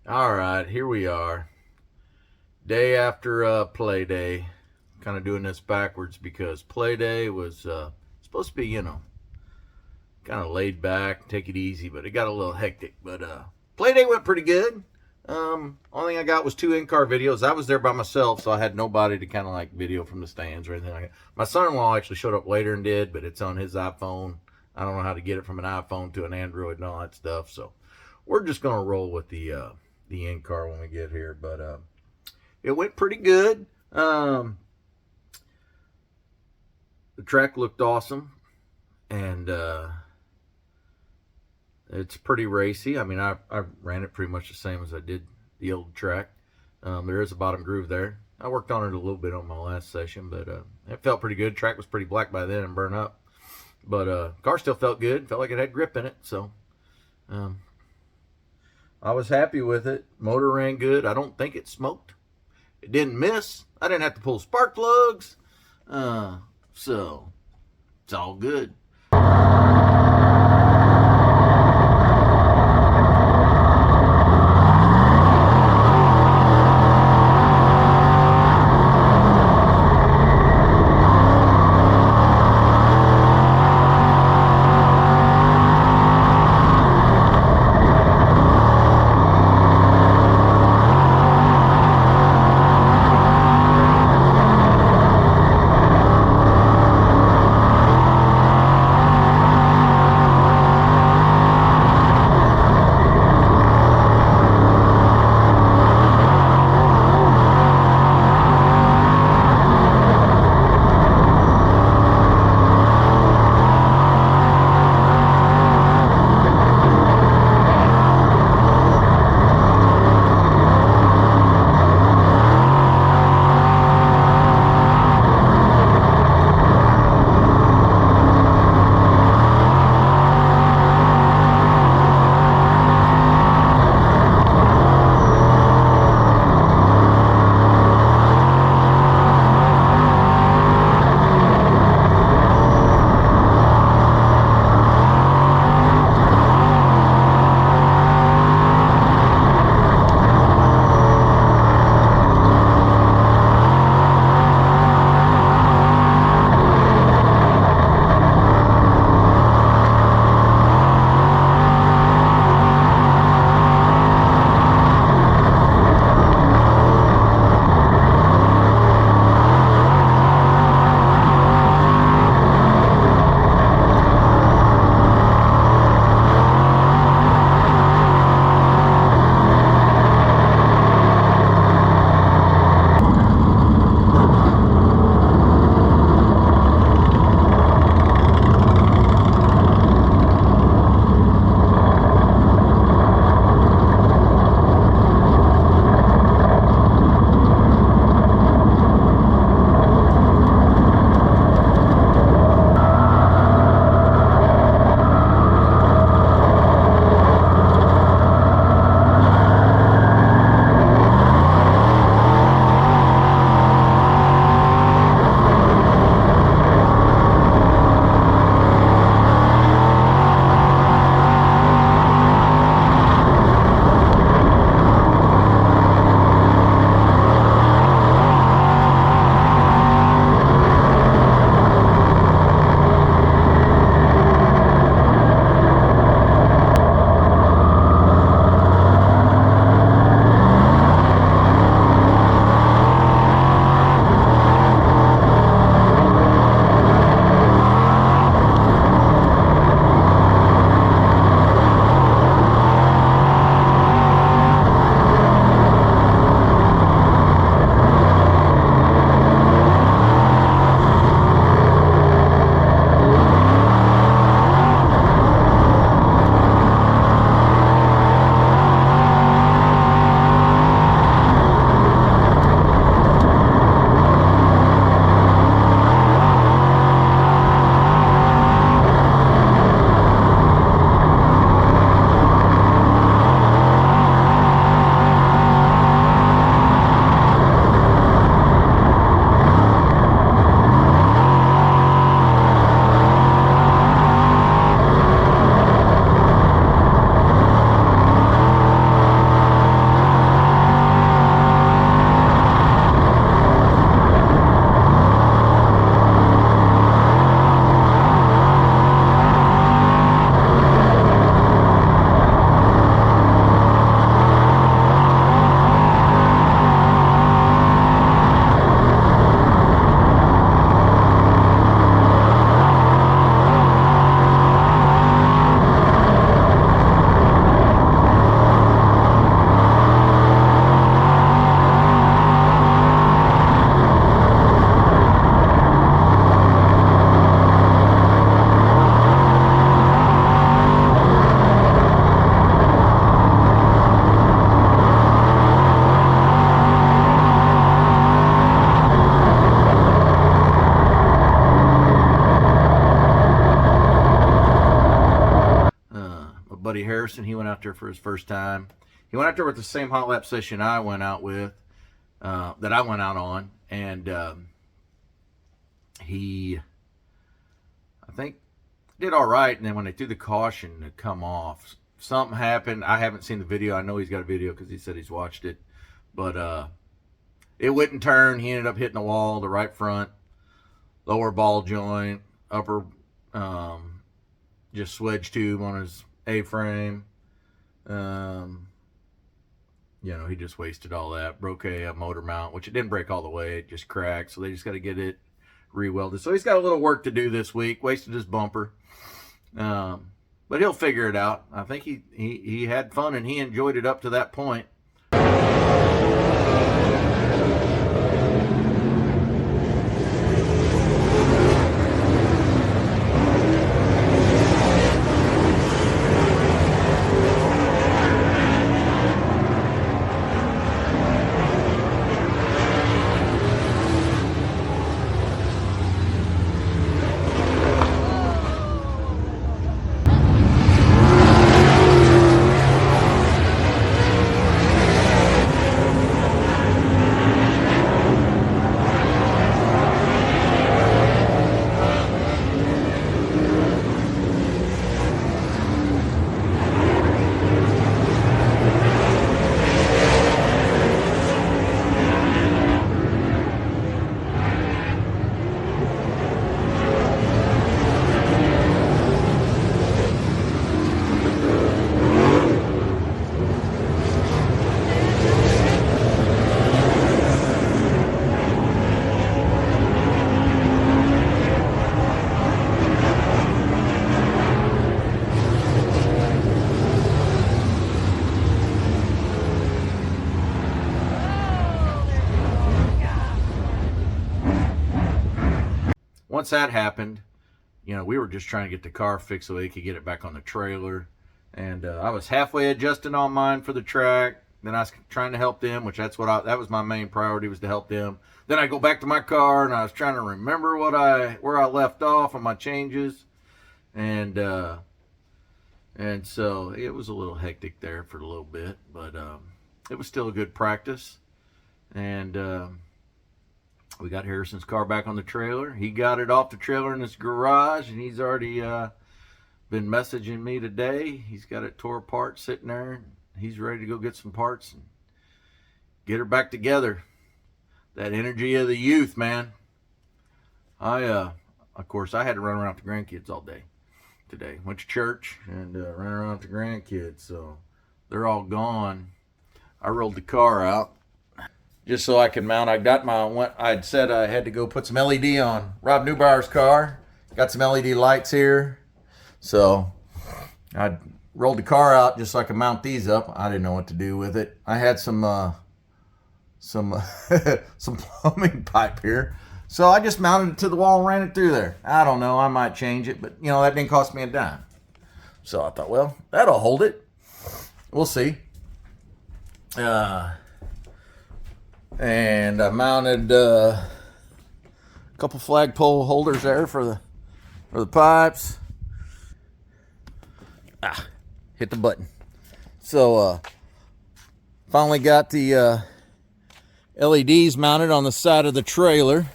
Alright, here we are. Day after play day. Kind of doing this backwards because play day was supposed to be, you know, kind of laid back, take it easy, but it got a little hectic. But play day went pretty good. Only thing I got was 2 in-car videos. I was there by myself, so I had nobody to kind of like video from the stands or anything like that. My son-in-law actually showed up later and did, but it's on his iPhone. I don't know how to get it from an iPhone to an Android and all that stuff, so we're just going to roll with the in-car when we get here. But it went pretty good. The track looked awesome, and it's pretty racy. I mean, I ran it pretty much the same as I did the old track. There is a bottom groove there. I worked on it a little bit on my last session, but it felt pretty good. Track was pretty black by then and burned up, but car still felt good. Felt like it had grip in it, so I was happy with it. Motor ran good. I don't think it smoked. It didn't miss. I didn't have to pull spark plugs. So it's all good. buddy Harrison. He went out there for his first time. He went out there with the same hot lap session I went out with, that I went out on. And he, I think, did all right. And then when they threw the caution to come off, something happened. I haven't seen the video. I know he's got a video because he said he's watched it. But it wouldn't turn. He ended up hitting the wall, the right front, lower ball joint, upper just swedge tube on his A-frame. You know, he just wasted all that. Broke a motor mount, which it didn't break all the way. It just cracked, so they just got to get it re-welded. So he's got a little work to do this week. Wasted his bumper. But he'll figure it out. I think he had fun, and he enjoyed it up to that point. Once that happened, you know, we were just trying to get the car fixed so they could get it back on the trailer. And I was halfway adjusting on mine for the track. Then I was trying to help them, which that was my main priority, was to help them. Then I go back to my car and I was trying to remember where I left off on my changes. And so it was a little hectic there for a little bit, but it was still a good practice. And we got Harrison's car back on the trailer. He got it off the trailer in his garage, and he's already been messaging me today. He's got it tore apart sitting there. He's ready to go get some parts and get her back together. That energy of the youth, man. Of course, I had to run around with the grandkids all day today. Went to church and ran around with the grandkids, so they're all gone. I rolled the car out just so I could mount. I'd said I had to go put some LED on Rob Neubauer's car. Got some LED lights here. So I rolled the car out just so I could mount these up. I didn't know what to do with it. I had some plumbing pipe here. So I just mounted it to the wall and ran it through there. I don't know, I might change it, but you know, that didn't cost me a dime. So I thought, well, that'll hold it. We'll see. And I mounted a couple flagpole holders there for the pipes. Hit the button. So finally got the LEDs mounted on the side of the trailer,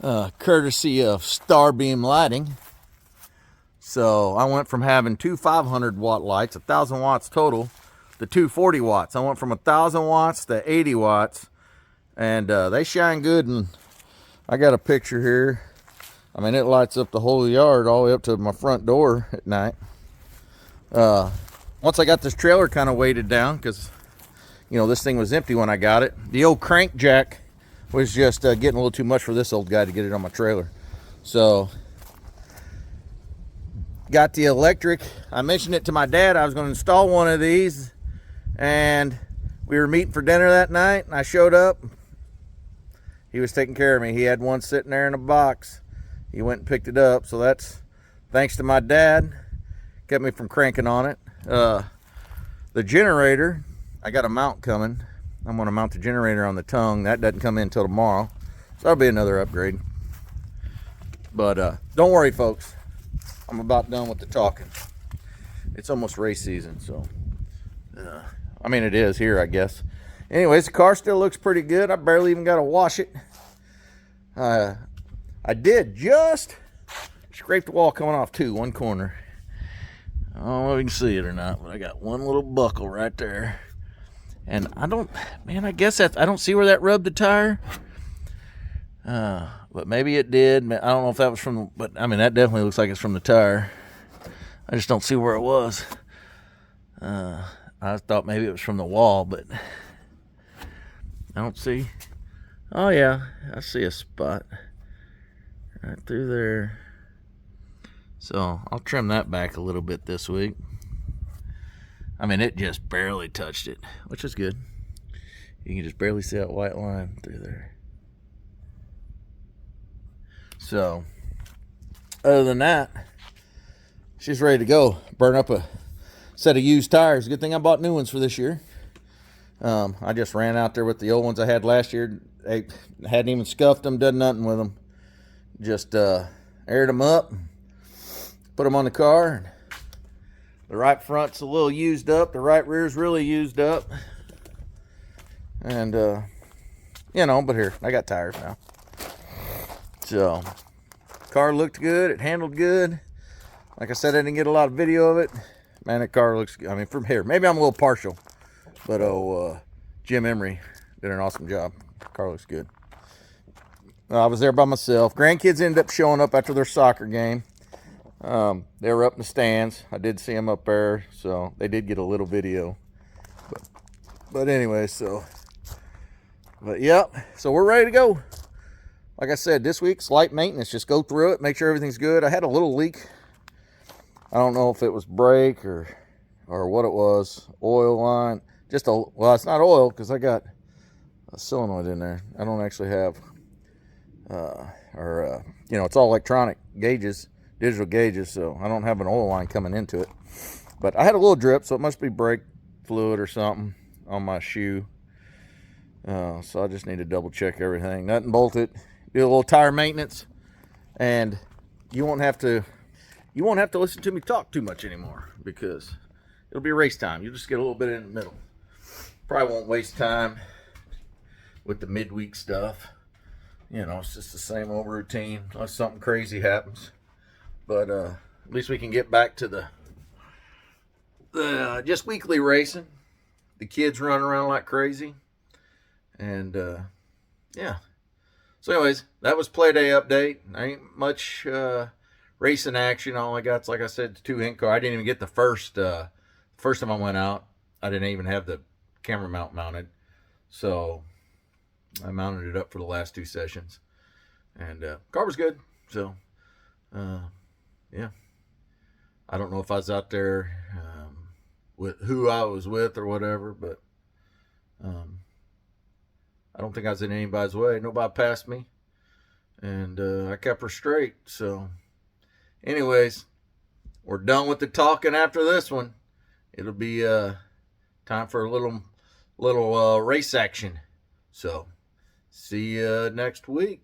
courtesy of Starbeam Lighting. So I went from having two 500 watt lights, 1,000 watts total, to 240 watts. I went from 1,000 watts to 80 watts, and they shine good. And I got a picture here. I mean, it lights up the whole yard all the way up to my front door at night. Once I got this trailer kind of weighted down, because you know, this thing was empty when I got it. The old crank jack was just getting a little too much for this old guy to get it on my trailer. So got the electric. I mentioned it to my dad. I was going to install one of these, and we were meeting for dinner that night, and I showed up. He was taking care of me. He had one sitting there in a box. He went and picked it up. So that's thanks to my dad. Kept me from cranking on it. The generator, I got a mount coming. I'm going to mount the generator on the tongue. That doesn't come in until tomorrow. So that'll be another upgrade. But don't worry, folks. I'm about done with the talking. it's almost race season, so I mean, it is here, I guess. Anyways, the car still looks pretty good. I barely even got to wash it. I did just scrape the wall coming off too, one corner. I don't know if you can see it or not, but I got one little buckle right there. And I guess I don't see where that rubbed the tire. But maybe it did. I don't know if that was but I mean, that definitely looks like it's from the tire. I just don't see where it was. I thought maybe it was from the wall, but I don't see. Oh yeah, I see a spot right through there. So I'll trim that back a little bit this week. I mean, it just barely touched it, which is good. You can just barely see that white line through there. So, other than that, she's ready to go. Burn up a set of used tires. Good thing I bought new ones for this year. I just ran out there with the old ones I had last year. I hadn't even scuffed them, done nothing with them. Just aired them up, put them on the car. The right front's a little used up. The right rear's really used up. And, but here, I got tires now. So, car looked good. It handled good. Like I said, I didn't get a lot of video of it. Man, that car looks good. I mean, from here, maybe I'm a little partial. But, Jim Emery did an awesome job. Car looks good. I was there by myself. Grandkids ended up showing up after their soccer game. They were up in the stands. I did see them up there, so they did get a little video. But anyway, yep. So we're ready to go. Like I said, this week's light maintenance. Just go through it, make sure everything's good. I had a little leak. I don't know if it was brake or what it was. Oil line. Well, it's not oil because I got a solenoid in there. I don't actually have, it's all electronic gauges, digital gauges, so I don't have an oil line coming into it. But I had a little drip, so it must be brake fluid or something on my shoe. So I just need to double check everything. Nut and bolt it. Do a little tire maintenance, and you won't have to listen to me talk too much anymore because it'll be race time. You'll just get a little bit in the middle. Probably won't waste time with the midweek stuff. It's just the same old routine unless something crazy happens. But at least we can get back to the just weekly racing. The kids running around like crazy. And yeah. So anyways, that was play day update. Ain't much racing action. All I got's, like I said, 2 ink car. I didn't even get the first time I went out. I didn't even have the camera mount mounted. So I mounted it up for the last 2 sessions. And car was good. So yeah. I don't know if I was out there with who I was with or whatever, but I don't think I was in anybody's way. Nobody passed me. And I kept her straight. So anyways, we're done with the talking after this one. It'll be time for a little race action. So see you next week.